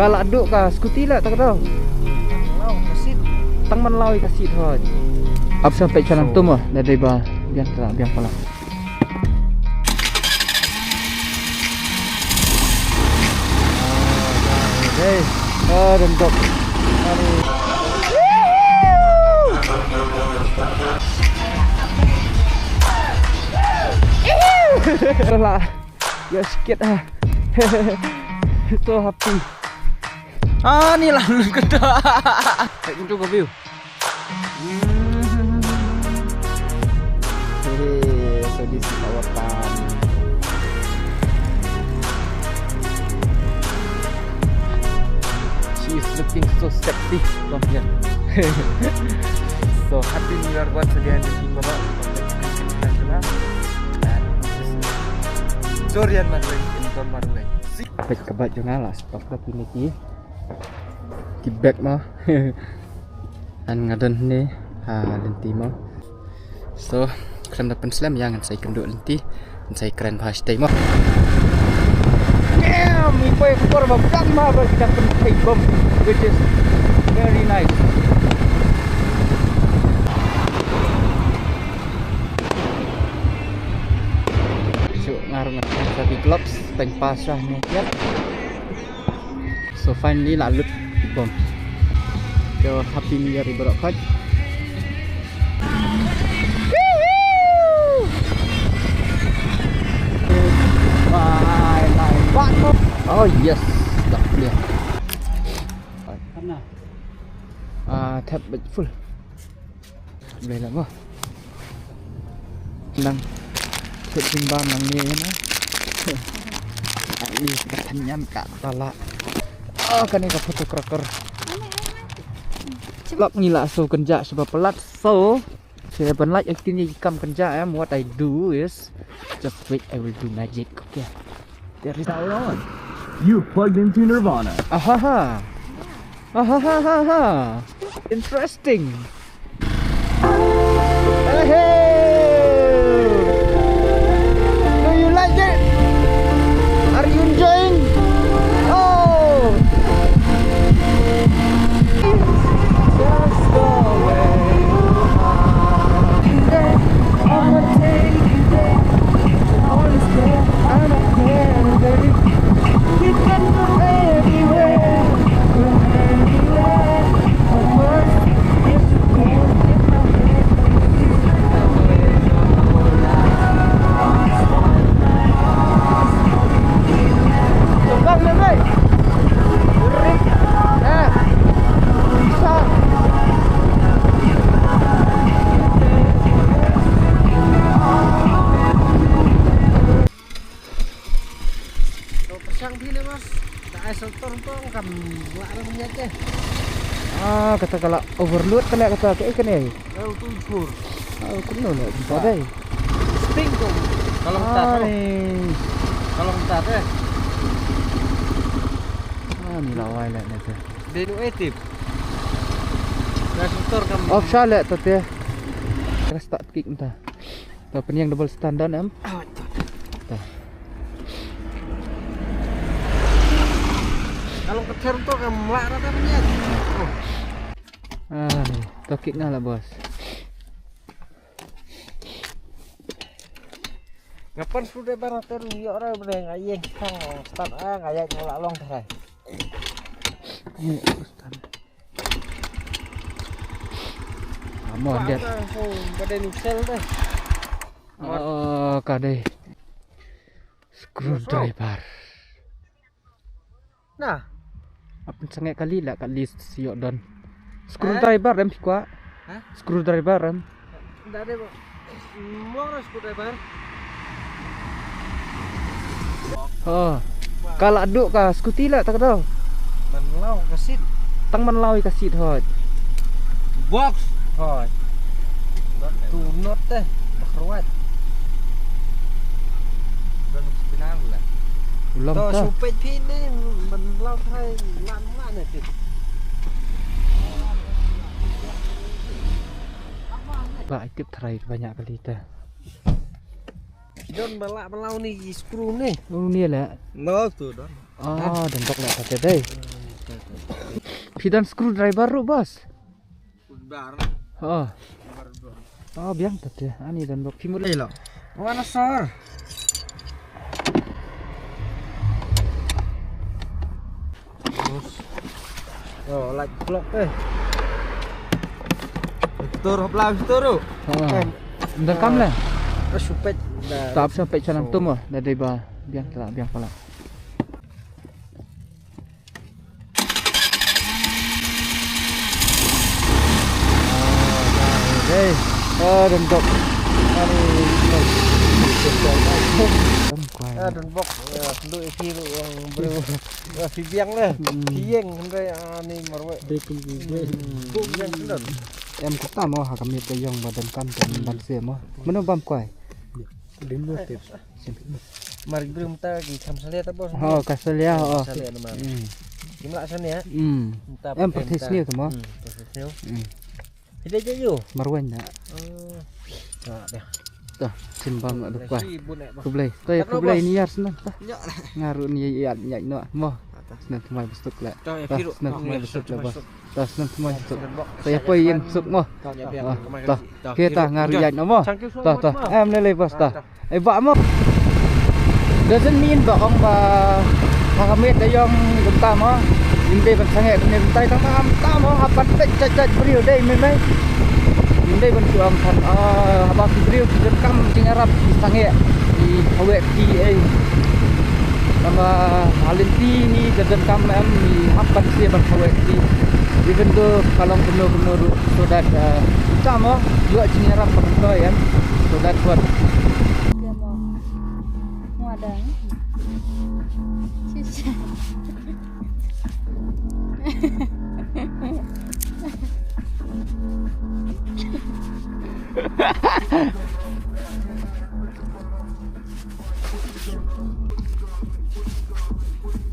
Kalau aduk kah skuti lah tak tahu. Lau kasit. Tang man lawi kasih thôi. Up sampai jalan tu mah dari ba biar terang biar pala. Hey, rentok. Lah, ya sikit ah. So happy. Ah, ni lah lulus kedak. Baik untuk ke view. Hehehe, so this is our farm. She is looking so sexy from here. So happy New Year once again to Bapak. Dorian Marley, Inton Marley. Apa kebat jurnal lah, stok tapi ni ki bag mah. An ngadan ni lenti mah. So krem dapat slam yang saya kenduk lenti dan saya keren hashtag mah. Damn, we play for a black marble kita pakai bom, which is very nice. Ngarung satu gloves tank pasrah ni ya. So finally lalut bom. So happy new year ibarat. Oh yes, dah clear. Mana? Tap full. Boleh lah bah. Nang timbang nang ni na. Ini katanya kak tala. Oh kan ini foto kroker. Lok ni lah so kenja sebab pelat so saya ben like aktifnya ikam kenja what I do is just wait I will do magic. Okay. There is on. You plugged into Nirvana. Ahaha. Ahaha. Interesting. Hey. Are you enjoying? Oh! Just go where you are. I'ma take you there. Always there. I don't care, baby. You can go everywhere. Go anywhere. But first, if you can't get my head, kata kalau overload kena kata kayak kan Tumpur. Kena lah bisa deh. Spring tu. Kalau kita kalau kita teh. Ni lawai lah ni tu. Denu etip. Resistor kan. Offshore lah tu teh. Terus start kick entah. Tapi yang double standar am. Kalau kecer tu kan melak rata punya. Tokik lah bos. Ngapain sudah barang terlihat orang boleh ngayeng sang start ngayeng nolak long terai. Ini ustaz. Amon dia. Pada nisel deh. Oh, kade. Screwdriver. Nah, apa sangat kali lah kali siok don. Screwdriver rem kuat. Hah? Screwdriver rem. Tidak ada. Mau screwdriver. Oh. Kalau aduk kah skuti lah tak tahu. Menlau kasit. Tang man lawi kasih thôi. Box thôi. Tu not teh. Bakruat. Dan spinal lah. Belum Tuh tah. supet pin ni menlau thay lan mana tu. Pak aktif try banyak kali tah. Don balak melau ni screw ni. Oh ni lah. No tu don. Oh, dan tok lah kata deh. Pidan screwdriver baru bos. Udar. Oh. Oh biang tadi. Ani dan bok timur. Lo. Mana sar? Terus. Oh, like vlog Tur hopla tur. Ndak kam lah. Supet. Tak sampai canang tu mah. Dari ba biang tak biang pala. Hey, dan bok. Dan bok lu isi lu yang bro. Si biang lah. Biang hendak ani marwe. Biang sudah. Em cũng tao mau kami ke yang badan kan dan semua. Mana bam kuai? Dulu tips. Mari belum tadi samsalia tak bos. Oh, kasalia. Oh. Salia nama. Gimana sana ya? Em profesional tu mah. Profesional. Kita je yo. Marwan nak. Nah, dah. Tuh, simbang nak kuai. Kublai. Tu ya kublai ni yar senang. Ngaru ni ya nyai no. Mo. Senang mai besok lah. Senang mai besok lah bos. Tas senang mai besok. Saya apa yang besok mo. Tuh. Kita ngaru nyai no mo. Tuh. Em lele bos tuh. Bak mo. Doesn't mean baong ba makamit dayong gumta mo. Hindi ban sange kene bentai tang am hapat cacat beriu dai memai. Hindi ban suang kan habak beriu kam tingarap sange di hawe ti ai. Nama halinti ni dan kam am ni hapat sia ban hawe ti. Even though kalau benar-benar so that kita mo juga tingarap pentoy kan. So that's what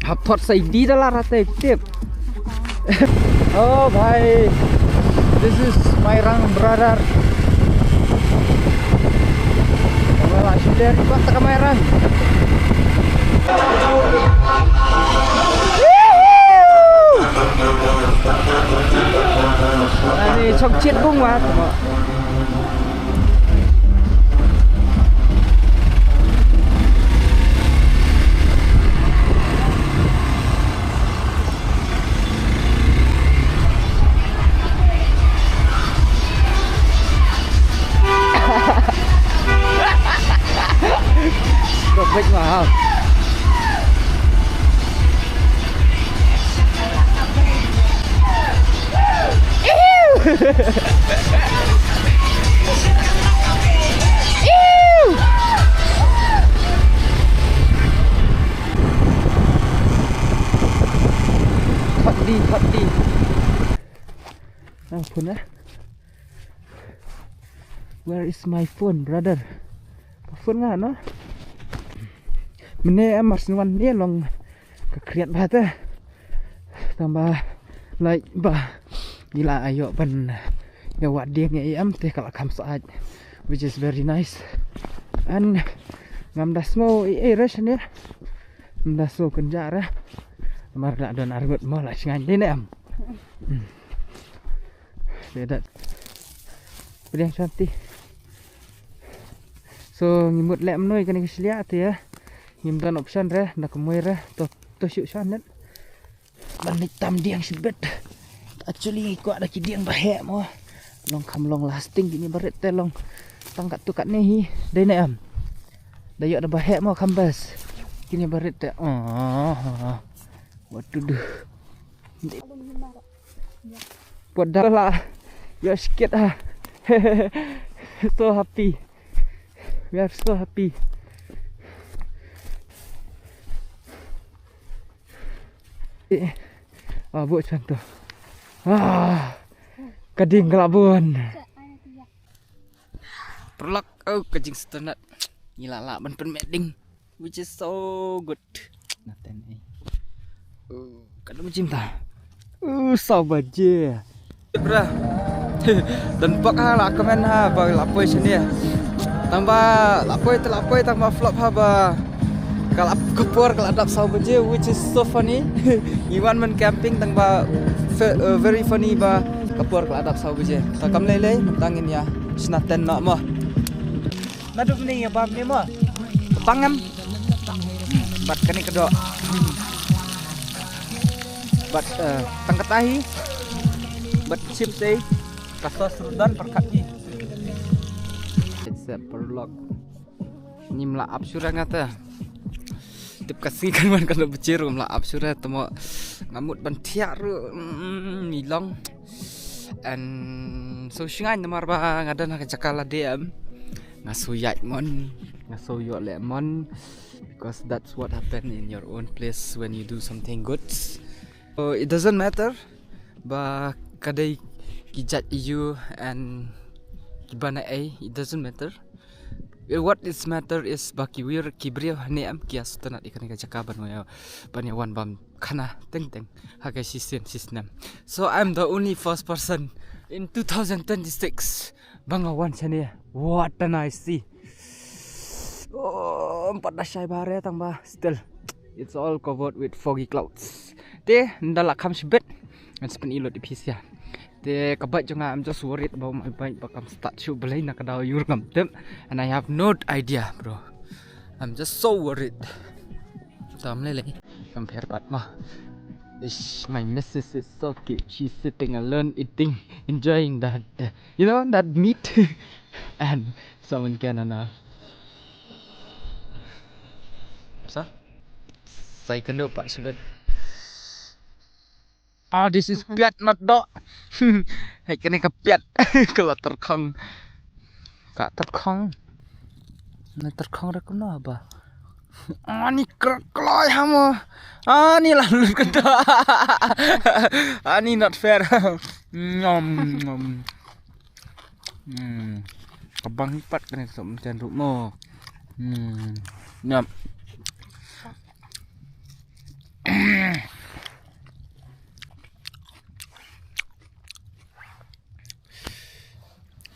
Hapot say di dalam rata tip. Oh bhai, this is my rang brother. Wala sudah ribat tak kamera. Ini chok chiết bung mà. Được vịnh mà không? Thật đi. Nào phone á. Where is my phone, brother? Phone nggak no? Mene em masih wan dia long kekriat bahasa. Tambah like bah gila ayo ban ya wak dia nge em teh kalau kam saat which is very nice and ngam das mau rush ni das mau kenjara mar dak don argut mau lah singan ni em beda pedang cantik so ngimut lem noi kan kislia tu ya ngim dan option re nak kemui re to shoot shanet ban hitam diang sibet actually ko ada kidiang bahek mo long kam long lasting gini baret te long tangkat tu kat ni hi dai na am dayo ada bahek mo kambas gini baret te waduh duh podar lah ya sikit ah so happy we are so happy buat contoh kading kelabun perlak kajing setenat gila lah ban meding which is so good naten kada cinta sabar je bra dan pak lah komen ba lapoi sini tambah lapoi tambah flop ha ba Kalau kapur kalau adap saw beje, which is so funny. Iwan men camping tang ba very funny ba kapur kalau adap saw beje. Takam lele mentangin ya snaten nak mah. Naduk ni ya bam ni mah. Kepangam. Bat kani kedok. Bat tangkatahi. Bat chip say. Kasos rudan perkati. It's a perlok. Ni melaap surah ngata. Tip kasih kan man kana berceru melaap surah temo ngamut bantiak ru milong. And so shingan namar ba ngadan ka jakala DM. Ngasuyat mon, ngasuyot lemon because that's what happen in your own place when you do something good. So it doesn't matter ba kadai kijat you and gibana it doesn't matter. What is matter is baki wir kibriya ne am kias tanat ikan ka jakaban mo banyawan bam kana teng hagai system. So I'm the only first person in 2026 bangawan sini. What a nice sea. Oh, 14 bare tang ba still it's all covered with foggy clouds. Te ndala kam sibet and spin ilot di pisia. Te kabat jonga I'm just worried about my bike bakam start shoot belai nak daw yur ngam tem and I have no idea bro. I'm just so worried. Tam lele compare bat mah. My missus is so cute. She's sitting alone eating, enjoying that you know that meat and someone can sa saya kena pak sulit. This is piat not dog. Hai kena ke piat kalau terkong. Kak terkong. Nak terkong rak kena apa? Ni kerkloi hamo. Ni lalu kena. Ni not fair. Nom. Kabang hipat kena sok macam rukmo. Nyam.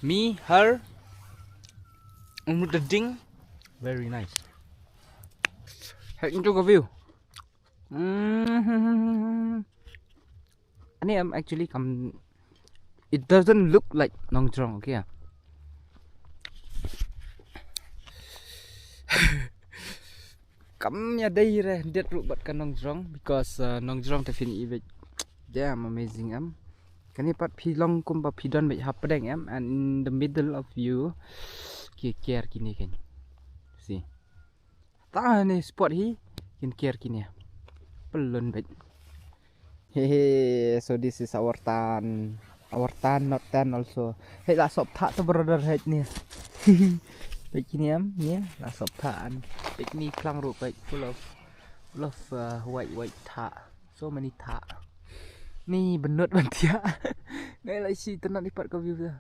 Me, her, the ding, very nice. Hãy cho view. Ani am actually come. It doesn't look like Nong Drong, okay? Come ya day re det ru bat kan Nong Drong because Nong Drong definitely damn amazing am. Kani pat pilong kumpa pidon bai hapdeng am and in the middle of you kier kini kan. See. Ta ni spot hi kier kini. Pelon bai. Hehe, so this is our tan. Our tan not tan also. Hey la sop tha to brother head ni. Bai kini am ya, la sop thaan. Big ni klang ru bai full of white tha. So many tha. Ni benut bantia. Ngai lai si tenat lipat kau view dah.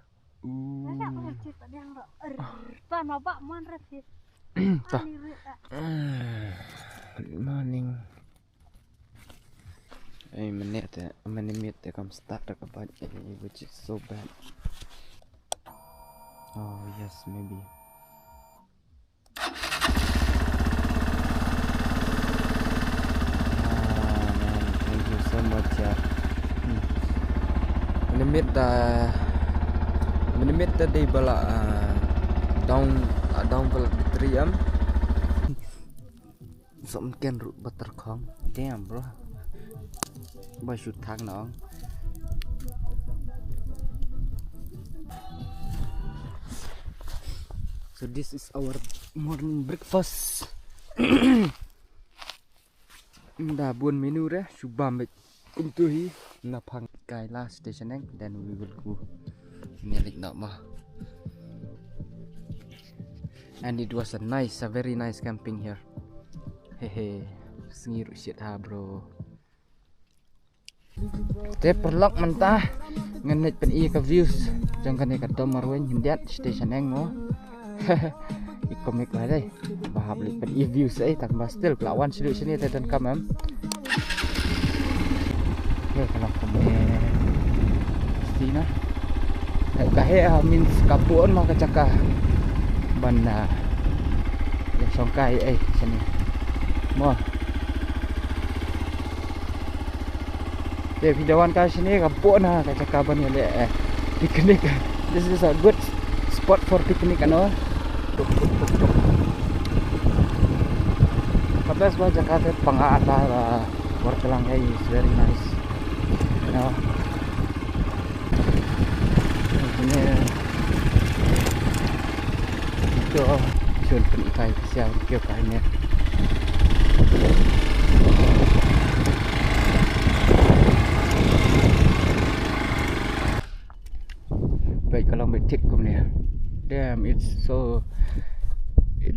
Good morning. Minute come start the kabat which is so bad. Oh yes, maybe. Thank you so much ya. Menimit tadi bala down bala 3 am. Some can root butter kong. Damn bro. Ba shoot thang nong. So this is our morning breakfast. Dah buon menu dah. Subam baik untuk hi. Napang Kaila station then we will go nearly not more. And it was a very nice camping here. Hehe, sengiru shit ha bro. Te perlok mentah ngenet pen i ke views jangan ka tomarwen hindiat station mo. Ikomik lah deh. Bahab pen i views tambah still kelawan sini dan kamam. Kalau komen Stina kahe means kapuan mah kacaka bana ya songkai sini Mo. Videoan ka sini kapo na kacakaban ni picnic. This is a good spot for picnic ano. Kapes ba Jakarta pangata work lang ay is very nice. You know. Ini itu chun penikai siang kêu kayaknya. Baik kalau metik kum ni. Damn, it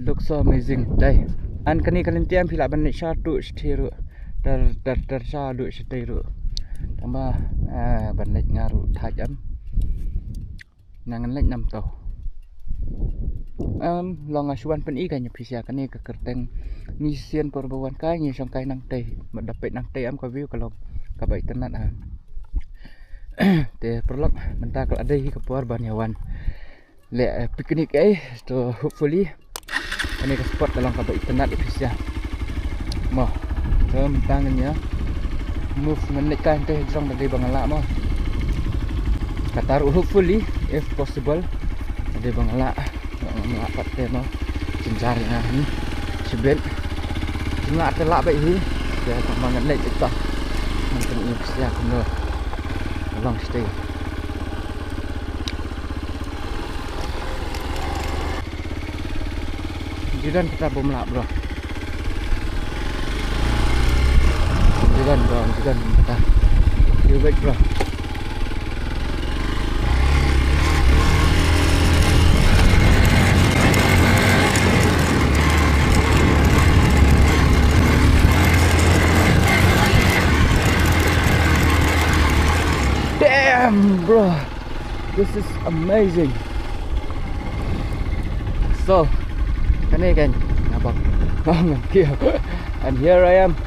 looks so amazing. Đây, anh cái này tiêm thì lại bên này sa tụ stiru, dar sa tụ stiru. Tambah bên này ngaru tajam. Nangan lek 6 tau. Long asuan pen i kanya pisia kan ni ke kerteng ni sian perbawan kai ni song kai nang teh dapat nang teh am ka view kalau ka baik tenan te perlok mentah kalau ada ke puar banyawan le piknik to hopefully ini ke spot dalam ka baik tenan pisia mo jom tangannya move menekan teh jong dari bangala mo kataru hopefully if possible ada bangala melapat tema jenjar na ni sebel cuma telak baik ni dia bangan lek kita mungkin ini siap no long stay jiran kita bomlak bro jiran kita you wait bro. Damn, bro, this is amazing. So, kani kan, nampak banget kia, and here I am,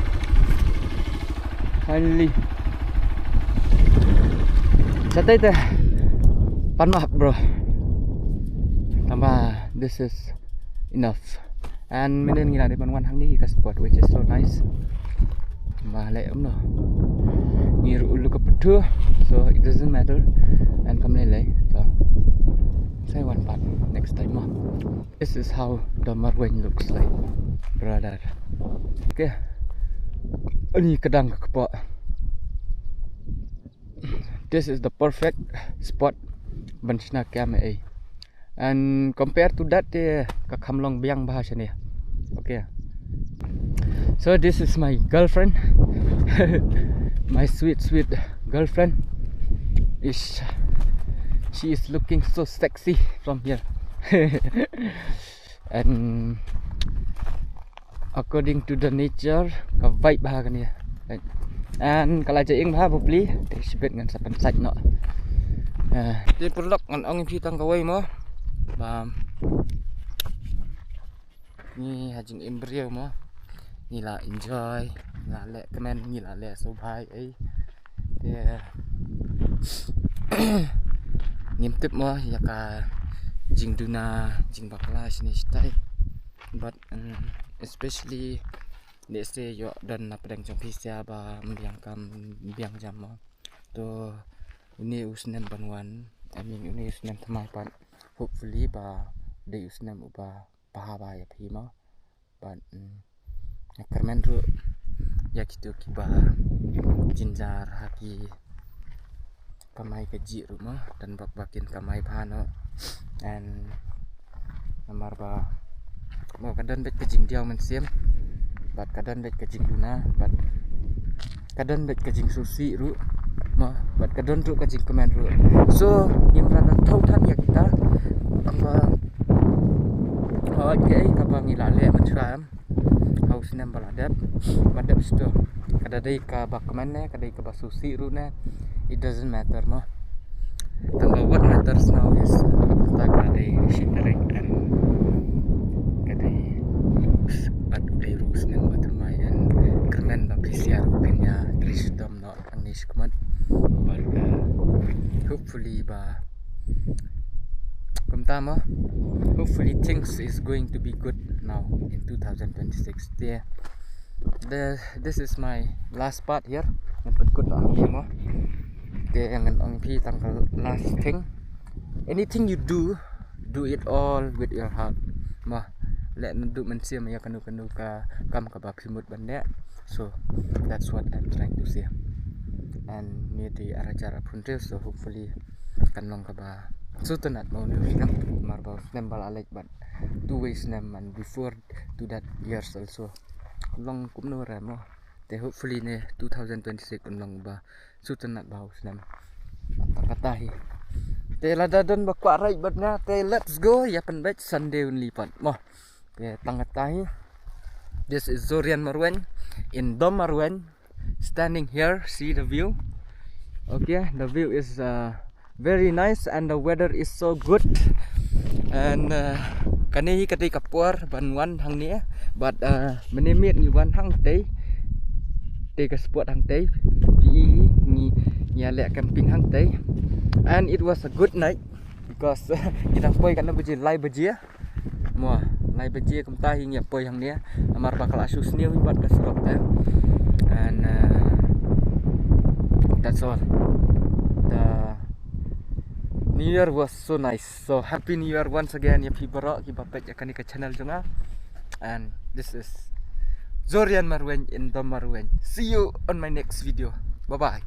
finally. Catai teh, panmah bro. Tambah, this is enough. And menen ngila di panwan hang ni ke spot which is so nice. Tambah lek no. Ngiru ulu ke pedu, so it doesn't matter. And come lele, so say one part next time more. This is how the Marweng looks like, brother. Okay, ini kedang kepok. This is the perfect spot benchna kami. And compared to that, kakamlong biang bahasa ni. Okay. So this is my girlfriend. My sweet girlfriend she is looking so sexy from here. And according to the nature ka vibe bah kan ya. And kalau jaing bah beli disebut dengan sapan saj no. Di perlok ngan ong pitang kawai mo. Bam. Ni hajing embrio mo. Ni lah enjoy, lah lek kemen ni lah lek so bhai dia ngimtip mo ya ka jing duna jing bakla sini stai but especially let's say yo dan napdang jong pisia ba mbiang kam biang jam mo to ini usnen banwan I mean ini usnen thamai pan hopefully ba de usnen uba pahaba ya phima but kermen ru ya gitu kiba jinjar haki kamai keji rumah dan bakin kamai phano and namar ba mau kadan bet kejing diau mensiem bat kadan bet kejing duna bat kadan bet kejing susi ru ma bat kadan ru kejing kemen ru so imrana thau than ya kita amba okay kabang ilale matram haus nem baladap madap sto kadai ka bakman ne kadai ka basusi ru ne it doesn't matter mo tangga what matters now is tak kadai shindering and kadai at dai rus nem batrmayan kermen ba prisia rupenya trisdom no anish kman but hopefully ba Kumtama, hopefully things is going to be good now in 2026 there This is my last part here. Yang penkut ang ni mo. Okay, yang ang pi tangkal last thing. Anything you do it all with your heart. Mah, let ndu man sia maya kanu ka kam ka ba pimut banda. So that's what I'm trying to say. And near the acara puntil, so hopefully kan long ka ba sutanat mau ni nam marbau nembal alek but 2 ways nam and before to that years also long kum no ram no te hopefully ne 2026 kan long ba sutanat bau nam katahi te lada don ba kwa right but na te let's go ya pen bet Sunday only pan mo te tangatahi. This is Zorian Marwen in Dom Marwen, standing here, see the view. Okay, the view is very nice and the weather is so good. And kani ketika puar banwan hang ni but menimit ni wan hang tei ke spot hang tei pi ni nyalek camping hang tei. And it was a good night because kita poi kan beji lai beji mo lai beji kum tahi nya poi hang ni amar bakal asus ni buat ke serok teh. And that's all. The New Year was so nice. So happy New Year once again ya pibaro ki bapet ya kani ke channel jonga. And this is Zorian Marwen in Dom Marwen. See you on my next video. Bye bye.